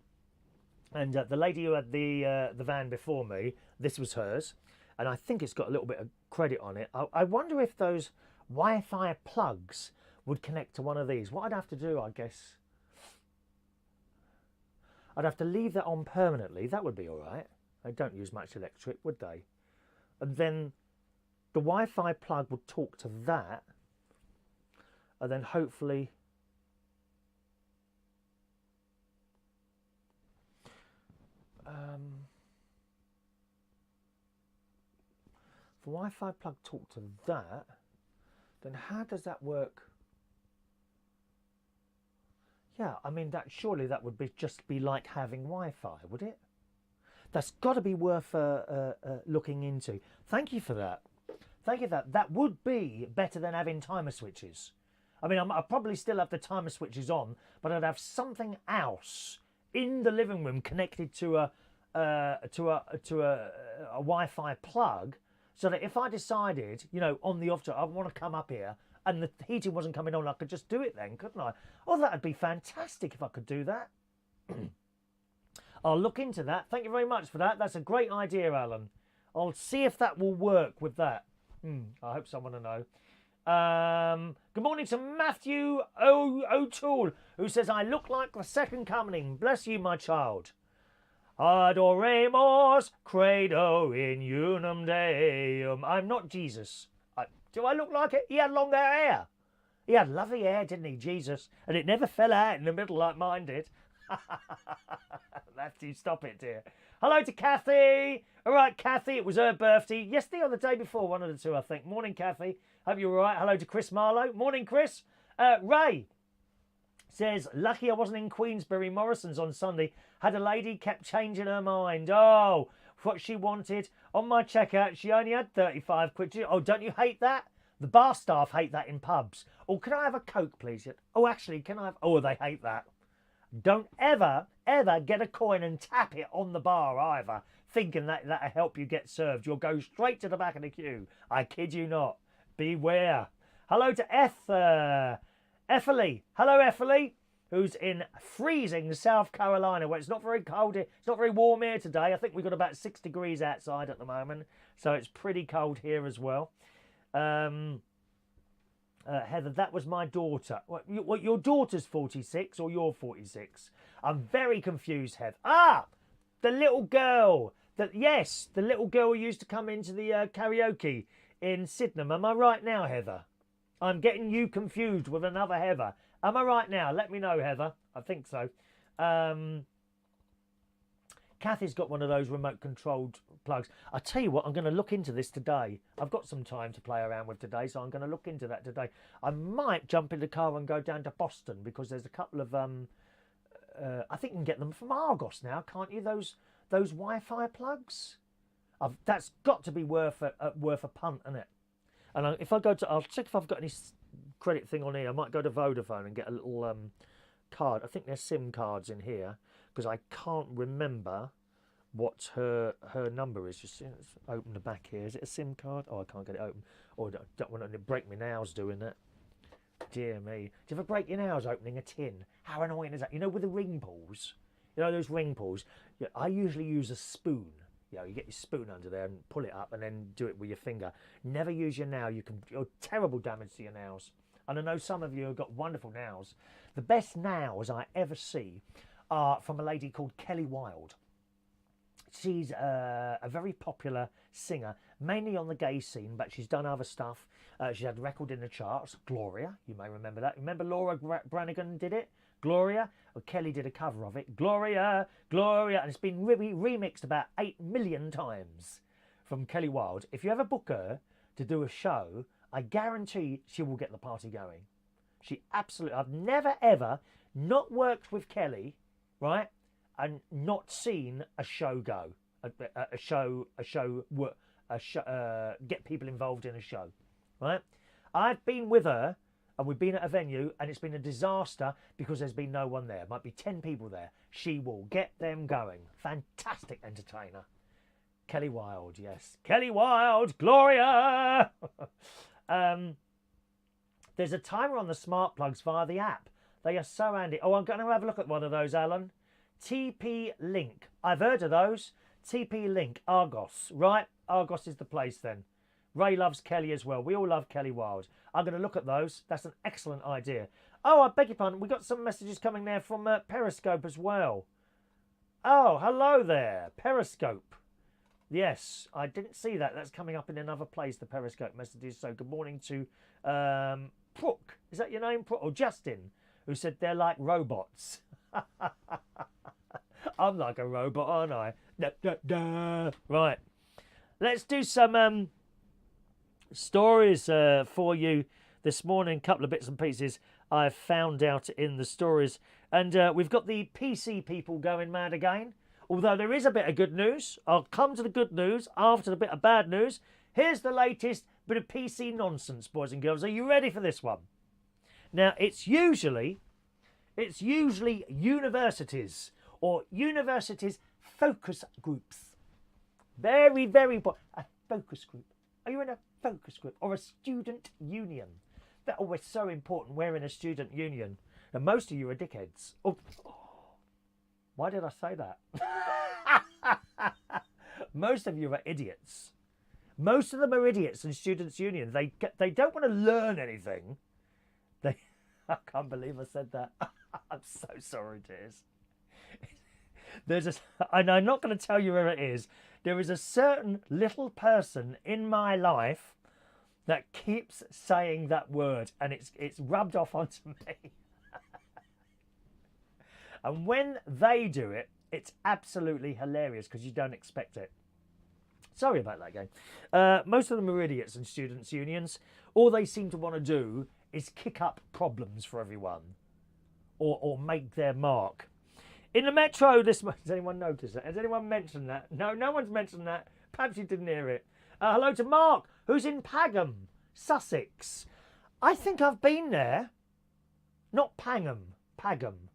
And the lady who had the van before me, this was hers, and I think it's got a little bit of credit on it. I wonder if those Wi-Fi plugs would connect to one of these. What I'd have to do, I guess, I'd have to leave that on permanently. That would be all right. They don't use much electric, would they? And then the Wi-Fi plug would talk to that, and then hopefully if the Wi-Fi plug talk to that, then how does that work? Yeah, I mean, surely that would just be like having Wi-Fi, would it? That's got to be worth looking into. Thank you for that. Thank you for that. That would be better than having timer switches. I mean, I'd probably still have the timer switches on, but I'd have something else in the living room connected to a Wi-Fi plug, so that if I decided, you know, on the off chance I want to come up here and the heating wasn't coming on, I could just do it then, couldn't I? Oh, that would be fantastic if I could do that. I'll look into that. Thank you very much for that. That's a great idea, Alan. I'll see if that will work with that. I hope someone will know. Good morning to Matthew O'Toole, who says, I look like the second coming. Bless you, my child. Adoremus credo in unum Deum. I'm not Jesus. Do I look like it? He had longer hair. He had lovely hair, didn't he, Jesus? And it never fell out in the middle like mine did. Matthew, stop it, dear. Hello to Kathy. All right, Kathy, it was her birthday. Yesterday or the day before, one of the two, I think. Morning, Kathy. Hope you're all right. Hello to Chris Marlowe. Morning, Chris. Ray says, lucky I wasn't in Queensbury Morrison's on Sunday. Had a lady kept changing her mind. Oh, what she wanted. On my checkout, she only had 35 quid. Oh, don't you hate that? The bar staff hate that in pubs. Oh, can I have a Coke, please? Oh, actually, can I have... Oh, they hate that. Don't ever get a coin and tap it on the bar either, thinking that that'll help you get served. You'll go straight to the back of the queue. I kid you not. Beware. Hello to Effaly. Hello, Effaly, who's in freezing South Carolina, where it's not very cold here. It's not very warm here today. I think we've got about 6 degrees outside at the moment, so it's pretty cold here as well. Heather, that was my daughter. What, your daughter's 46 or you're 46? I'm very confused, Heather. Ah, the little girl. Yes, the little girl who used to come into the karaoke in Sydenham. Am I right now, Heather? I'm getting you confused with another Heather. Am I right now? Let me know, Heather. I think so. Kathy's got one of those remote controlled plugs. I tell you what, I'm going to look into this today. I've got some time to play around with today, so I'm going to look into that today. I might jump in the car and go down to Boston, because there's a couple of I think you can get them from Argos now, can't you? Those Wi-Fi plugs. That's got to be worth a punt, isn't it? And if I go to, I'll check if I've got any credit thing on here. I might go to Vodafone and get a little card. I think there's SIM cards in here, because I can't remember what her number is. Just open the back here. Is it a SIM card? Oh, I can't get it open. Oh, I don't want to break my nails doing that. Dear me. Do you ever break your nails opening a tin? How annoying is that? You know, with the ring pulls. You know those ring pulls? Yeah, I usually use a spoon. You know, you get your spoon under there and pull it up and then do it with your finger. Never use your nail. You're terrible damage to your nails. And I know some of you have got wonderful nails. The best nails I ever see are from a lady called Kelly Wilde. She's a very popular singer, mainly on the gay scene, but she's done other stuff. She's had a record in the charts. Gloria, you may remember that. Remember Laura Branigan did it? Gloria? Well, Kelly did a cover of it. Gloria, Gloria. And it's been remixed about 8 million times from Kelly Wilde. If you ever book her to do a show, I guarantee she will get the party going. She absolutely... I've never, ever not worked with Kelly, right, and not seen a show go. Get people involved in a show, right? I've been with her, and we've been at a venue, and it's been a disaster because there's been no one there. Might be 10 people there. She will get them going. Fantastic entertainer. Kelly Wilde, yes. Kelly Wilde, Gloria! There's a timer on the smart plugs via the app. They are so handy. Oh, I'm going to have a look at one of those, Alan. TP Link. I've heard of those. TP Link, Argos. Right, Argos is the place then. Ray loves Kelly as well. We all love Kelly Wilde. I'm going to look at those. That's an excellent idea. Oh, I beg your pardon. We've got some messages coming there from Periscope as well. Oh, hello there. Periscope. Yes, I didn't see that. That's coming up in another place, the Periscope messages. So good morning to Brooke. Is that your name? Brooke? Or Justin, who said they're like robots. I'm like a robot, aren't I? Da, da, da. Right. Let's do some stories for you this morning. A couple of bits and pieces I've found out in the stories. And we've got the PC people going mad again. Although there is a bit of good news. I'll come to the good news after the bit of bad news. Here's the latest bit of PC nonsense, boys and girls. Are you ready for this one? Now, it's usually universities or universities focus groups. Very, very important. A focus group. Are you in a focus group or a student union? that, oh, it's so important. We're in a student union. And most of you are dickheads. Oh, why did I say that? Most of you are idiots. Most of them are idiots in students' union. They don't want to learn anything. I can't believe I said that. I'm so sorry, dears. And I'm not going to tell you where it is. There is a certain little person in my life that keeps saying that word, and it's rubbed off onto me. And when they do it, it's absolutely hilarious because you don't expect it. Sorry about that, gang. Most of them are idiots in students' unions. All they seem to want to do is kick up problems for everyone or make their mark. In the metro, has anyone noticed that? Has anyone mentioned that? No, no one's mentioned that. Perhaps you didn't hear it. Hello to Mark, who's in Pagham, Sussex. I think I've been there. Not Pangham, Pagham.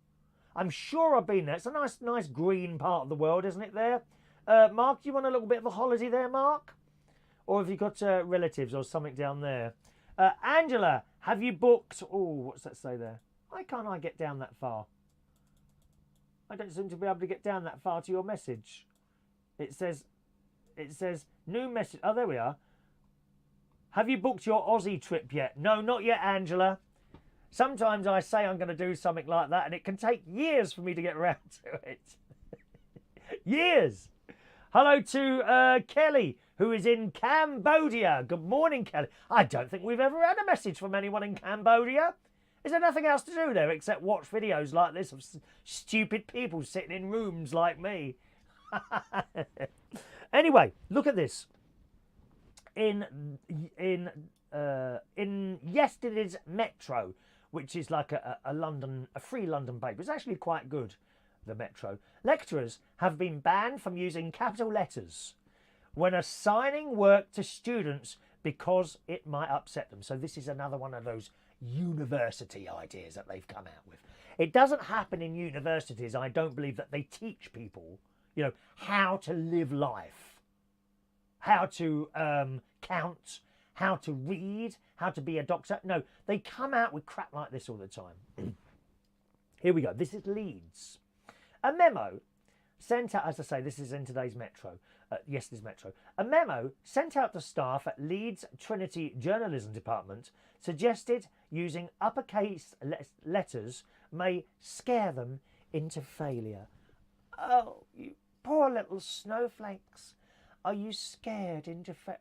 I'm sure I've been there. It's a nice green part of the world, isn't it there? Mark, do you want a little bit of a holiday there, Mark? Or have you got relatives or something down there? Angela, have you booked... Oh, what's that say there? Why can't I get down that far? I don't seem to be able to get down that far to your message. It says new message. Oh, there we are. Have you booked your Aussie trip yet? No, not yet, Angela. Sometimes I say I'm going to do something like that and it can take years for me to get around to it. Years. Hello to Kelly, who is in Cambodia. Good morning, Kelly. I don't think we've ever had a message from anyone in Cambodia. Is there nothing else to do there except watch videos like this of stupid people sitting in rooms like me? Anyway, look at this. In yesterday's Metro, which is like a free London paper. It's actually quite good, the Metro. Lecturers have been banned from using capital letters when assigning work to students because it might upset them. So this is another one of those university ideas that they've come out with. It doesn't happen in universities. I don't believe that they teach people, how to live life, how to count, how to read, how to be a doctor. No, they come out with crap like this all the time. Here we go. This is Leeds. A memo sent out, as I say, this is in today's Metro, yesterday's Metro. A memo sent out to staff at Leeds Trinity Journalism Department suggested using uppercase letters may scare them into failure. Oh, you poor little snowflakes. Are you scared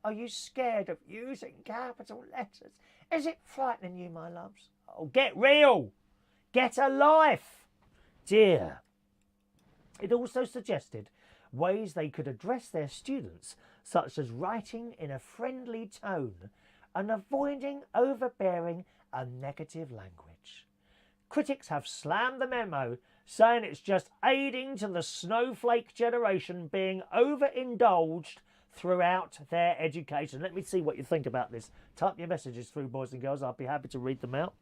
Are you scared of using capital letters? Is it frightening you, my loves? Oh, get real. Get a life. Dear. It also suggested ways they could address their students, such as writing in a friendly tone and avoiding overbearing and negative language. Critics have slammed the memo, saying it's just aiding to the snowflake generation being overindulged throughout their education. Let me see what you think about this. Type your messages through, boys and girls. I'll be happy to read them out.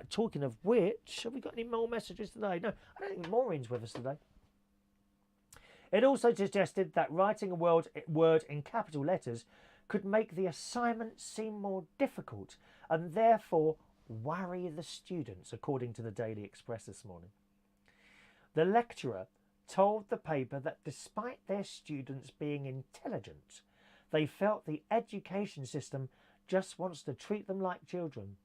Talking of which, have we got any more messages today? No, I don't think Maureen's with us today. It also suggested that writing a word in capital letters could make the assignment seem more difficult and therefore worry the students, according to the Daily Express this morning. The lecturer told the paper that despite their students being intelligent, they felt the education system just wants to treat them like children.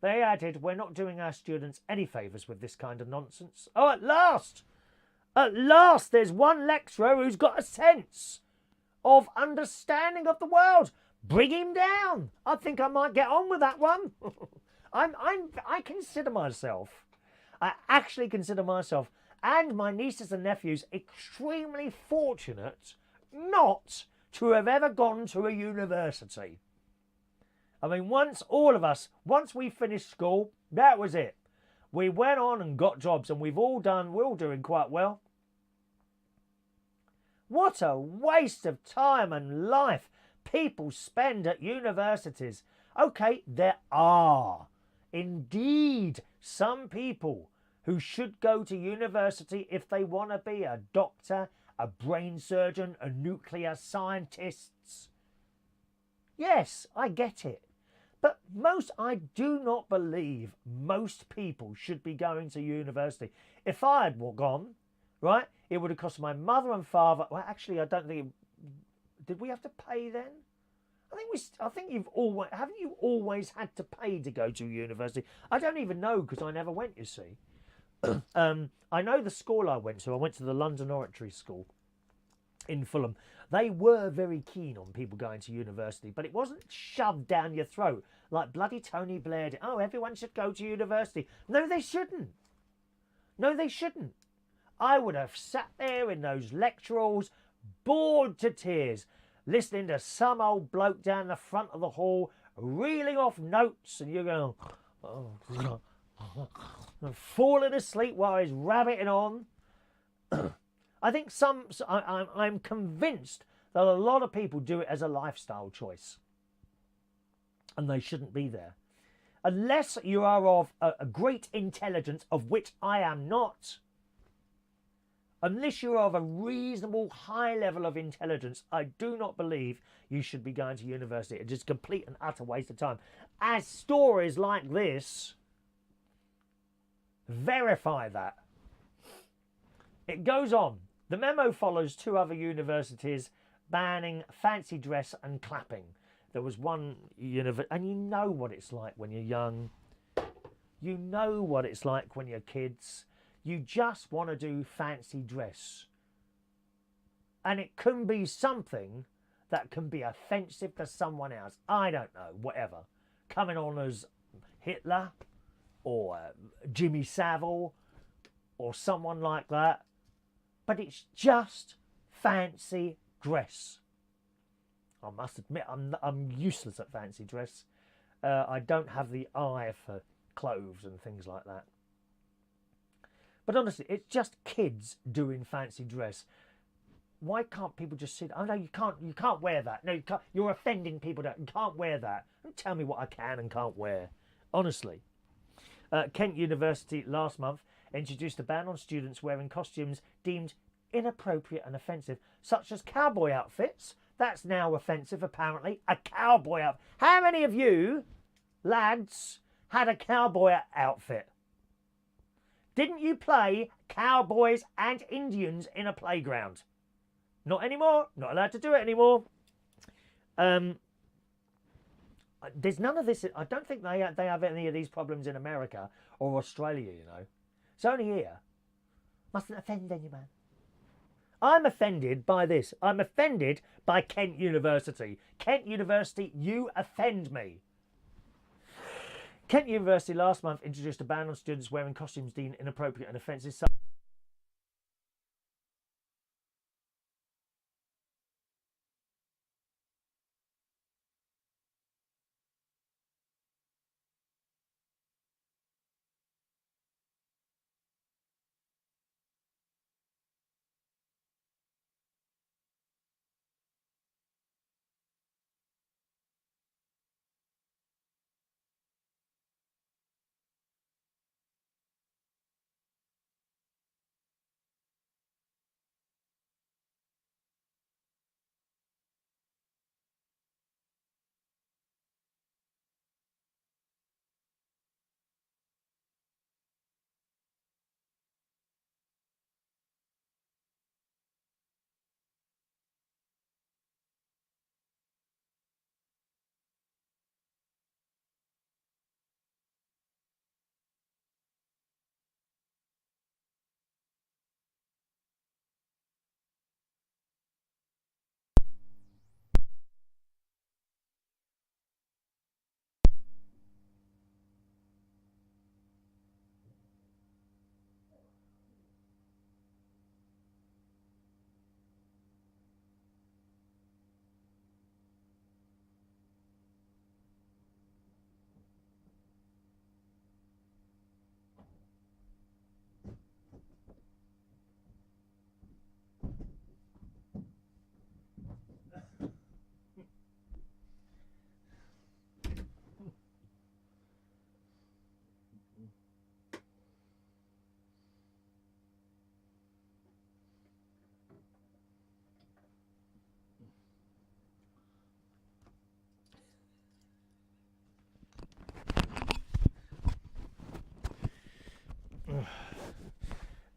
They added, "We're not doing our students any favours with this kind of nonsense." Oh, at last! At last there's one lecturer who's got a sense of understanding of the world. Bring him down. I think I might get on with that one. I consider myself, I actually consider myself and my nieces and nephews extremely fortunate not to have ever gone to a university. I mean, once we finished school, that was it. We went on and got jobs, and we're all doing quite well. What a waste of time and life people spend at universities. Okay, there are indeed some people who should go to university if they want to be a doctor, a brain surgeon, a nuclear scientist. Yes, I get it. But I do not believe most people should be going to university. If I had gone, right, it would have cost my mother and father. Well, actually, I don't think. Did we have to pay then? I think you've always haven't you always had to pay to go to university? I don't even know because I never went. You see, I know the school I went to. I went to the London Oratory School in Fulham. They were very keen on people going to university, but it wasn't shoved down your throat like bloody Tony Blair did. Oh, everyone should go to university. No, they shouldn't. No, they shouldn't. I would have sat there in those lecture halls, bored to tears, listening to some old bloke down the front of the hall reeling off notes, and you're going, oh, falling asleep while he's rabbiting on. I think I'm convinced that a lot of people do it as a lifestyle choice, and they shouldn't be there. Unless you are of a great intelligence, of which I am not, unless you're of a reasonable high level of intelligence, I do not believe you should be going to university. It's just complete and utter waste of time. As stories like this verify that. It goes on. The memo follows 2 other universities banning fancy dress and clapping. There was one university, and you know what it's like when you're young. You know what it's like when you're kids. You just want to do fancy dress. And it can be something that can be offensive to someone else. I don't know, whatever. Coming on as Hitler or Jimmy Savile or someone like that. But it's just fancy dress. I must admit, I'm useless at fancy dress. I don't have the eye for clothes and things like that. But honestly, it's just kids doing fancy dress. Why can't people just sit? Oh no, you can't wear that. No, you can't. You're offending people. You can't wear that. Don't tell me what I can and can't wear. Honestly. Kent University last month introduced a ban on students wearing costumes deemed inappropriate and offensive, such as cowboy outfits. That's now offensive, apparently. A cowboy outfit. How many of you, lads, had a cowboy outfit? Didn't you play cowboys and Indians in a playground? Not anymore. Not allowed to do it anymore. There's none of this. I don't think they have any of these problems in America or Australia, you know. It's only here. Mustn't offend anyone. I'm offended by this. I'm offended by Kent University. Kent University, you offend me. Kent University last month introduced a ban on students wearing costumes deemed inappropriate and offensive.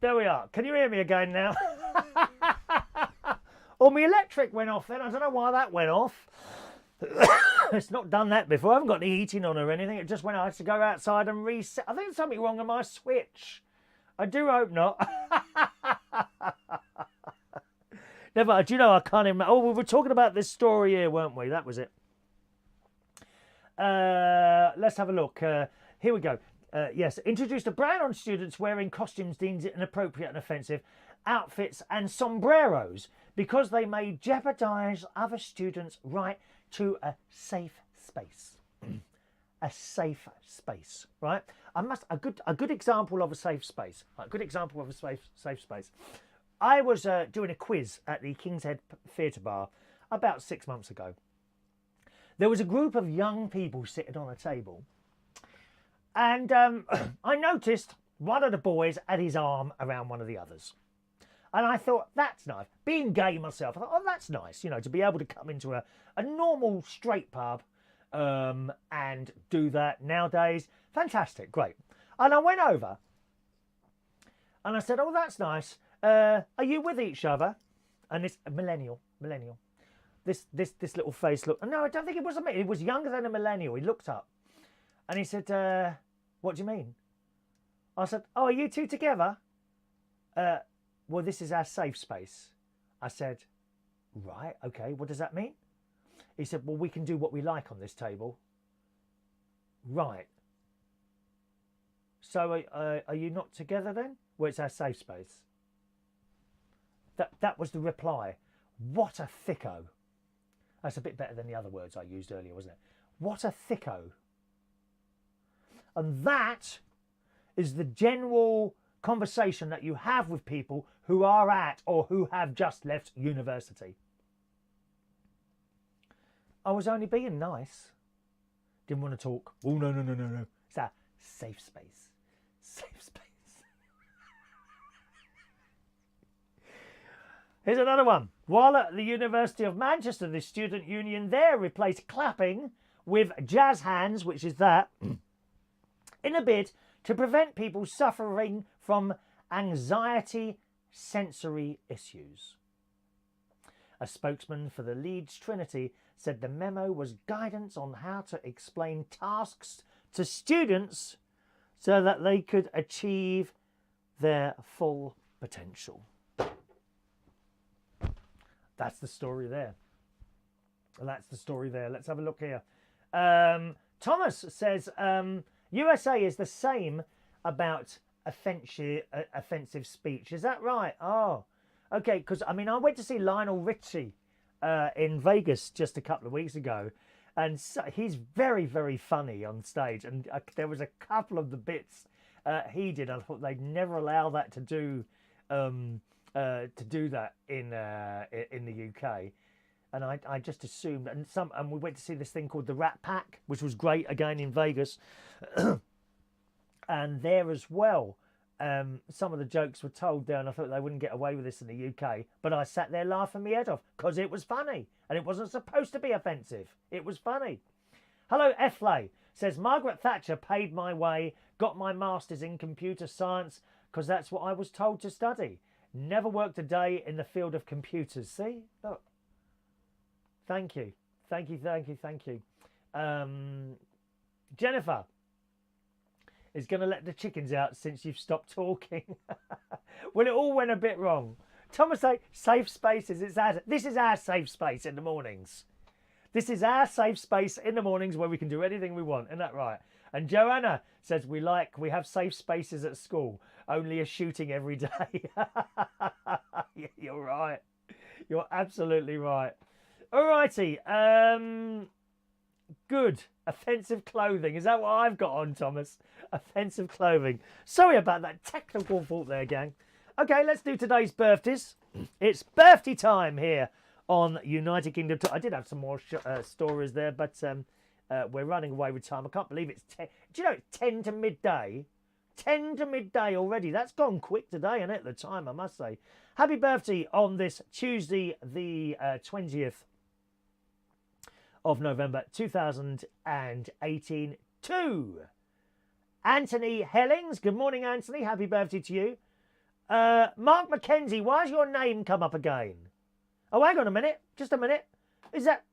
There we are. Can you hear me again now? Oh, my electric went off then. I don't know why that went off. It's not done that before. I haven't got any heating on or anything. It just went. I had to go outside and reset. I think there's something wrong with my switch. I do hope not. Never. Do you know, I can't even. Oh, we were talking about this story here, weren't we? That was it. Let's have a look. Here we go. Yes, introduced a ban on students wearing costumes deemed inappropriate and offensive outfits and sombreros because they may jeopardise other students' right to a safe space. A safe space, right? A good example of a safe space. A good example of a safe space. I was doing a quiz at the King's Head Theatre Bar about 6 months ago. There was a group of young people sitting on a table, and I noticed one of the boys had his arm around one of the others. And I thought, that's nice. Being gay myself, I thought, oh, that's nice, you know, to be able to come into a normal straight pub and do that nowadays. Fantastic, great. And I went over and I said, oh, that's nice. Are you with each other? And this millennial. This little face looked. No, I don't think it was a millennial. He was younger than a millennial. He looked up and he said, what do you mean? I said, oh, are you two together? Well, this is our safe space. I said, right, okay, what does that mean? He said, well, we can do what we like on this table. Right. So are you not together then? Well, it's our safe space. That was the reply. What a thicko. That's a bit better than the other words I used earlier, wasn't it? What a thicko. And that is the general conversation that you have with people who are at or who have just left university. I was only being nice. Didn't want to talk. Oh, no. It's a safe space. Safe space. Here's another one. While at the University of Manchester, the student union there replaced clapping with jazz hands, which is that, in a bid to prevent people suffering from anxiety sensory issues. A spokesman for the Leeds Trinity said the memo was guidance on how to explain tasks to students so that they could achieve their full potential. That's the story there. Let's have a look here. Thomas says USA is the same about offensive speech. Is that right? Oh, okay. Because I mean, I went to see Lionel Richie in Vegas just a couple of weeks ago, and so, he's very, very funny on stage. And there was a couple of the bits he did. I thought they'd never allow that to do that in the UK. And I just assumed, and we went to see this thing called the Rat Pack, which was great again in Vegas. And there as well, some of the jokes were told there, and I thought they wouldn't get away with this in the UK. But I sat there laughing my head off because it was funny, and it wasn't supposed to be offensive. It was funny. Hello, Eflay says Margaret Thatcher paid my way, got my master's in computer science because that's what I was told to study. Never worked a day in the field of computers. See, look. Thank you. Jennifer is going to let the chickens out since you've stopped talking. Well, it all went a bit wrong. Thomas say safe spaces. This is our safe space in the mornings. This is our safe space in the mornings where we can do anything we want. Isn't that right? And Joanna says we have safe spaces at school. Only a shooting every day. Yeah, you're right. You're absolutely right. Alrighty. Good. Offensive clothing. Is that what I've got on, Thomas? Offensive clothing. Sorry about that technical fault there, gang. Okay, let's do today's birthdays. It's birthday time here on United Kingdom. I did have some more stories there, but we're running away with time. I can't believe it's 10. Do you know it's 10 to midday? 10 to midday already. That's gone quick today, isn't it? The time, I must say. Happy birthday on this Tuesday, the 20th of November 2018 to Anthony Hellings. Good morning, Anthony. Happy birthday to you. Mark Mackenzie, why has your name come up again? Oh, hang on a minute. Just a minute. Is that...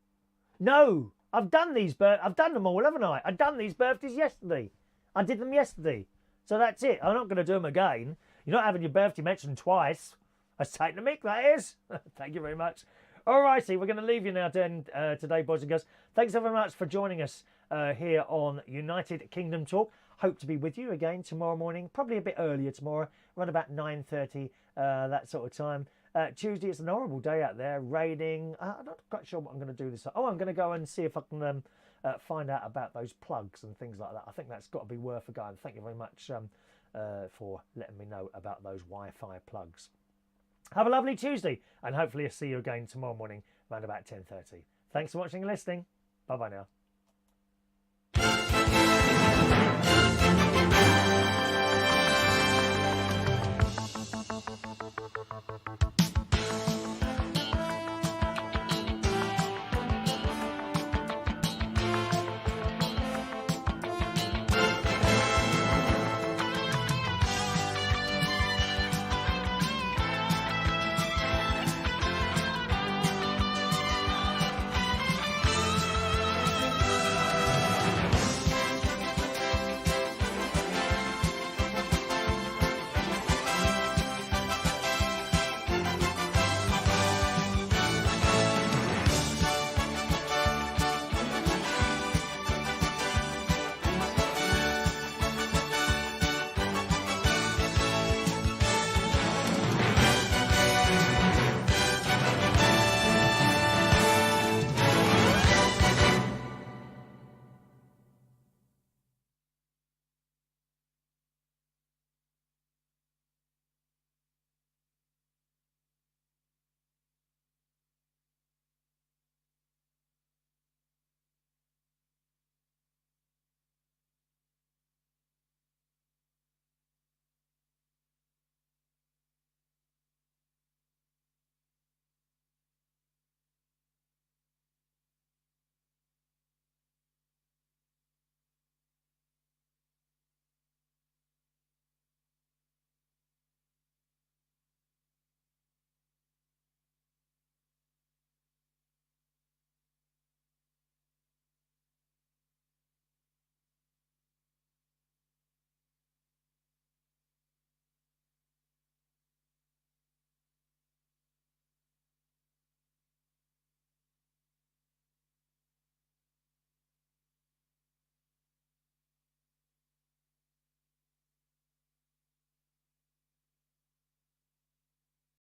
No, I've done these. I've done them all, haven't I? I've done these birthdays yesterday. I did them yesterday. So that's it. I'm not going to do them again. You're not having your birthday mentioned twice. That's taking the mick, that is. Thank you very much. All righty, we're going to leave you now today, boys and girls. Thanks so very much for joining us here on United Kingdom Talk. Hope to be with you again tomorrow morning, probably a bit earlier tomorrow, around about 9:30, that sort of time. Tuesday, it's an horrible day out there, raining. I'm not quite sure what I'm going to do this. Oh, I'm going to go and see if I can find out about those plugs and things like that. I think that's got to be worth a go. And thank you very much for letting me know about those Wi-Fi plugs. Have a lovely Tuesday, and hopefully I'll see you again tomorrow morning around about 10:30. Thanks for watching and listening. Bye-bye now.